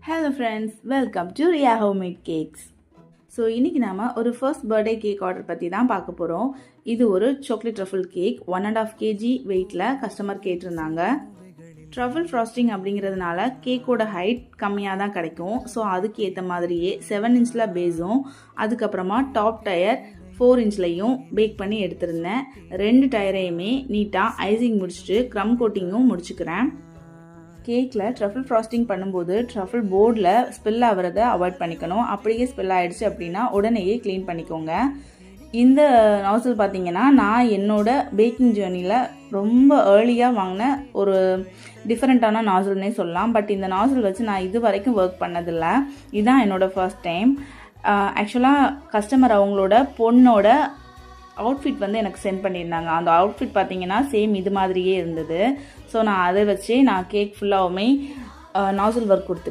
Hello friends, welcome to Ria Homemade Cakes. So இன்றைக்கி நாம் ஒரு ஃபர்ஸ்ட் பர்த்டே கேக் ஆர்டர் பற்றி தான் பார்க்க போகிறோம். இது ஒரு சாக்லேட் ட்ரஃபிள் கேக் 1.5 kg வெயிட்டில் கஸ்டமர் கேட்டிருந்தாங்க. ட்ரஃபிள் ஃப்ராஸ்டிங் அப்படிங்கிறதுனால கேக்கோட ஹைட் கம்மியாக தான் கிடைக்கும். ஸோ அதுக்கு ஏற்ற மாதிரியே 7 inch பேஸும் அதுக்கப்புறமா டாப் டயர் 4 inchலையும் பேக் பண்ணி எடுத்திருந்தேன். 2 டயரையுமே நீட்டாக ஐசிங் முடிச்சுட்டு க்ரம் கோட்டிங்கும் முடிச்சுக்கிறேன். கேக்கில் ட்ரஃபிள் ஃப்ராஸ்டிங் பண்ணும்போது ட்ரஃபிள் போர்டில் ஸ்பில் ஆகிறத அவாய்ட் பண்ணிக்கணும். அப்படியே ஸ்பில் ஆகிடுச்சு அப்படின்னா உடனேயே க்ளீன் பண்ணிக்கோங்க. இந்த நாசில் பார்த்தீங்கன்னா நான் என்னோட பேக்கிங் ஜேர்னியில் ரொம்ப ஏர்லியாக வாங்கின ஒரு டிஃப்ரெண்ட்டான நாசில்னே சொல்லலாம். பட் இந்த நாசில் வச்சு நான் இது வரைக்கும் ஒர்க் பண்ணதில்லை. இதுதான் என்னோட ஃபர்ஸ்ட் டைம். ஆக்சுவலாக கஸ்டமர் அவங்களோட பொண்ணோட அவுட்ஃபிட் வந்து எனக்கு சென்ட் பண்ணியிருந்தாங்க. அந்த அவுட்ஃபிட் பார்த்தீங்கன்னா சேம் இது மாதிரியே இருந்தது. ஸோ நான் அதை வச்சு நான் கேக் ஃபுல்லாகவுமே நாசில் ஒர்க் கொடுத்துக்கிட்டேன்.